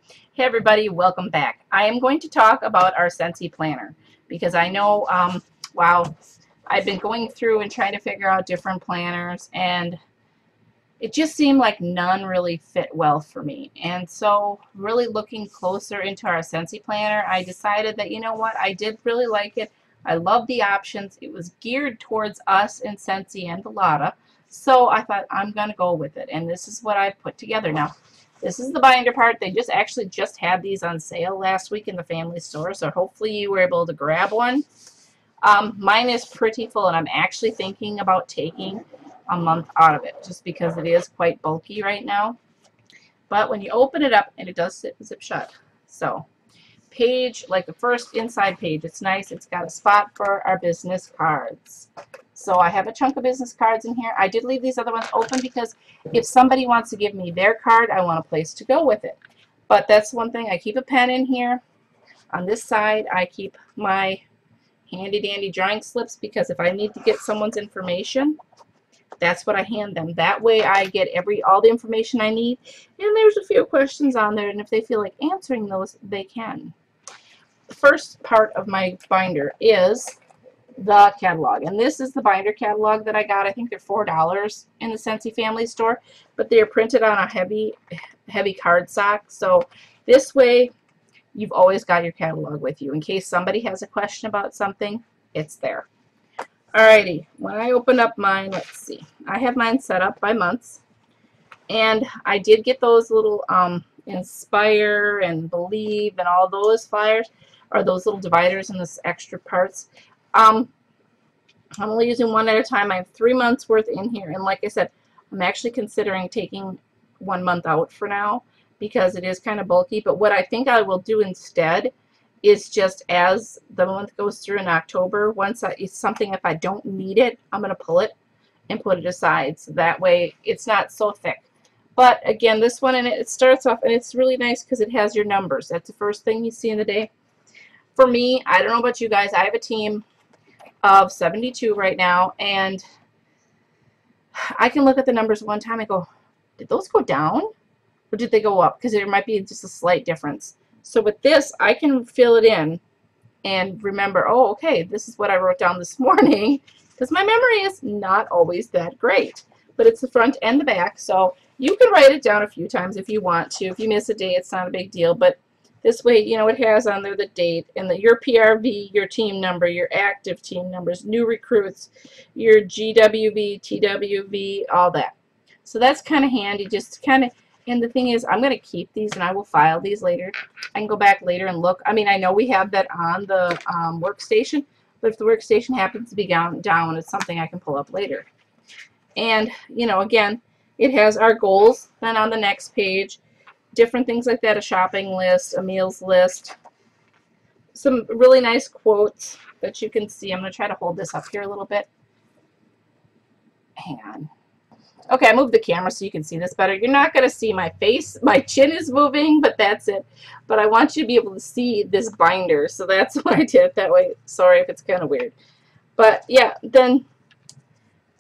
Hey everybody, welcome back. I am going to talk about our Scentsy planner because I know, wow, I've been going through and trying to figure out different planners, and it just seemed like none really fit well for me. And so really looking closer into our Scentsy planner, I decided that, you know what, I did really like it. I love the options. It was geared towards us in Scentsy and Velata. So I thought I'm going to go with it. And this is what I put together. Now, this is the binder part. They just had these on sale last week in the family store. So hopefully you were able to grab one. Mine is pretty full, and I'm actually thinking about taking a month out of it just because it is quite bulky right now. But when you open it up, and it does zip shut. So page, like the first inside page, it's nice. It's got a spot for our business cards. So I have a chunk of business cards in here. I did leave these other ones open because if somebody wants to give me their card, I want a place to go with it. But that's one thing. I keep a pen in here. On this side, I keep my handy dandy drawing slips because if I need to get someone's information, that's what I hand them. That way I get all the information I need. And there's a few questions on there, and if they feel like answering those, they can. The first part of my binder is the catalog, and this is the binder catalog that I got. I think they're $4 in the Scentsy family store, but they're printed on a heavy cardstock. So this way you've always got your catalog with you in case somebody has a question about something. It's there. Alrighty, when I open up mine, let's see, I have mine set up by months, and I did get those little Inspire and Believe and all those flyers, or those little dividers and this extra parts. I'm only using one at a time. I have 3 months worth in here, and like I said, I'm actually considering taking 1 month out for now because it is kind of bulky. But what I think I will do instead is just as the month goes through in October, it's something, if I don't need it, I'm going to pull it and put it aside, so that way it's not so thick. But again, this one, and it starts off, and it's really nice because it has your numbers. That's the first thing you see in the day. For me, I don't know about you guys, I have a team of 72 right now, and I can look at the numbers one time and go, did those go down or did they go up? Because there might be just a slight difference. So with this, I can fill it in and remember, oh, okay, this is what I wrote down this morning, because my memory is not always that great. But it's the front and the back, so you can write it down a few times if you want to. If you miss a day, it's not a big deal. But this way, you know, it has on there the date and your PRV, your team number, your active team numbers, new recruits, your GWV, TWV, all that. So that's kind of handy, just kind of. And the thing is, I'm going to keep these, and I will file these later. I can go back later and look. I mean, I know we have that on the workstation, but if the workstation happens to be down, it's something I can pull up later. And, you know, again, it has our goals. Then on the next page, different things like that, a shopping list, a meals list, some really nice quotes that you can see. I'm going to try to hold this up here a little bit. Hang on. Okay, I moved the camera so you can see this better. You're not going to see my face. My chin is moving, but that's it. But I want you to be able to see this binder, so that's why I did it that way. Sorry if it's kind of weird. But yeah, then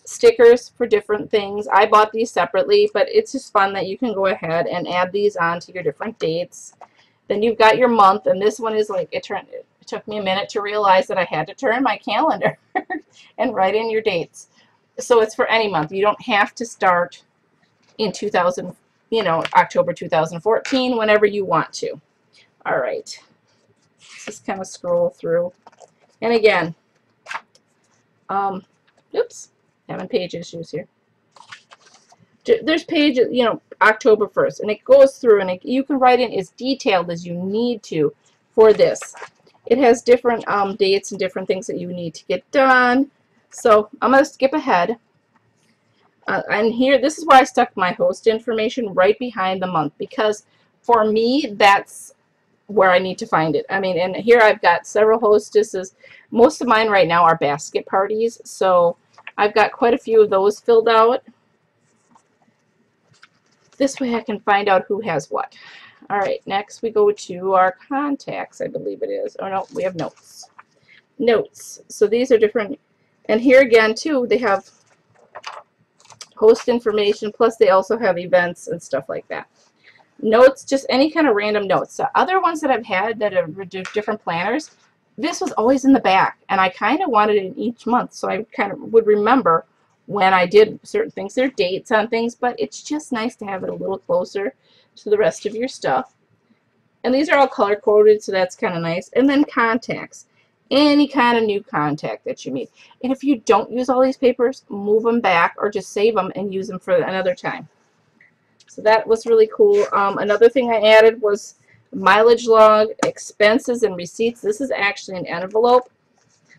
stickers for different things. I bought these separately, but it's just fun that you can go ahead and add these on to your different dates. Then you've got your month, and this one is like, it took me a minute to realize that I had to turn my calendar and write in your dates. So it's for any month. You don't have to start in October 2014, whenever you want to. All right. Let's just kind of scroll through. And again, oops, having page issues here. There's page, October 1st, and it goes through, and you can write in as detailed as you need to for this. It has different dates and different things that you need to get done. So I'm going to skip ahead. And here, this is why I stuck my host information right behind the month, because for me, that's where I need to find it. I mean, and here I've got several hostesses. Most of mine right now are basket parties, so I've got quite a few of those filled out. This way I can find out who has what. All right, next we go to our contacts, I believe it is. Oh, no, we have notes. Notes. So these are different. And here again, too, they have host information, plus they also have events and stuff like that. notes, just any kind of random notes. The other ones that I've had that are different planners, this was always in the back, and I kind of wanted it in each month, so I kind of would remember when I did certain things. There are dates on things, but it's just nice to have it a little closer to the rest of your stuff. And these are all color coded, so that's kind of nice. And then contacts. Any kind of new contact that you need. And if you don't use all these papers, move them back or just save them and use them for another time. So that was really cool. Another thing I added was mileage log, expenses, and receipts. This is actually an envelope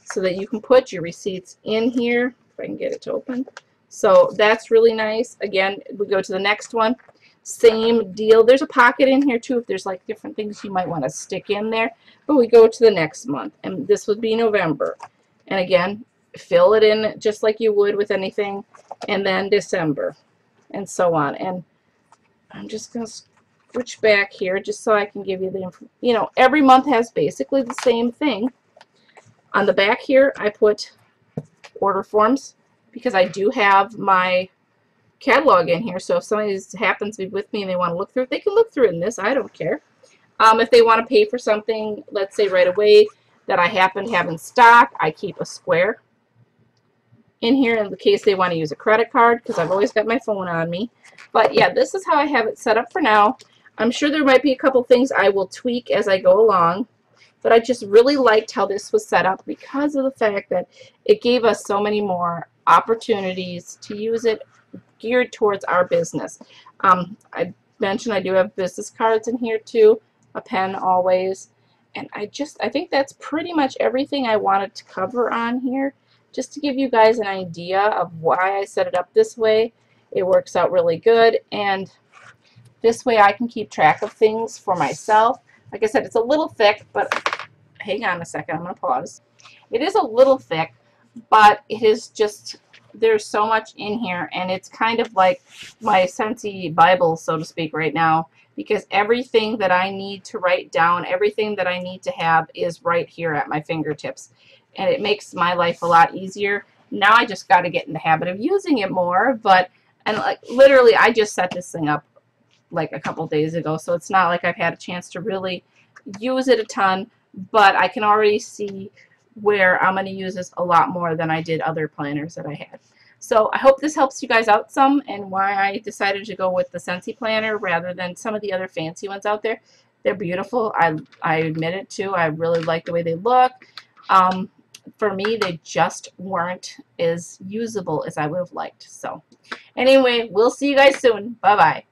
so that you can put your receipts in here, if I can get it to open. So that's really nice. Again, we go to the next one. Same deal. There's a pocket in here too if there's like different things you might want to stick in there. But we go to the next month, and this would be November. And again, fill it in just like you would with anything. And then December, and so on. And I'm just going to switch back here just so I can give you the info. You know, every month has basically the same thing. On the back here, I put order forms because I do have my catalog in here, so if somebody happens to be with me and they want to look through it, they can look through it in this. I don't care. If they want to pay for something, let's say right away, that I happen to have in stock, I keep a square in here in the case they want to use a credit card, because I've always got my phone on me. But yeah, this is how I have it set up for now. I'm sure there might be a couple things I will tweak as I go along, but I just really liked how this was set up because of the fact that it gave us so many more opportunities to use it geared towards our business. I mentioned I do have business cards in here too, a pen always, and I think that's pretty much everything I wanted to cover on here, just to give you guys an idea of why I set it up this way. It works out really good, and this way I can keep track of things for myself. Like I said, it's a little thick, but hang on a second, I'm going to pause. It is a little thick, but it is just, there's so much in here, and it's kind of like my Scentsy Bible, so to speak, right now, because everything that I need to write down, everything that I need to have is right here at my fingertips, and it makes my life a lot easier. Now I just got to get in the habit of using it more, and like literally I just set this thing up like a couple days ago, so it's not like I've had a chance to really use it a ton, but I can already see where I'm going to use this a lot more than I did other planners that I had. So I hope this helps you guys out some, and why I decided to go with the Scentsy planner rather than some of the other fancy ones out there. They're beautiful. I admit it too. I really like the way they look. For me, they just weren't as usable as I would have liked. So anyway, we'll see you guys soon. Bye-bye.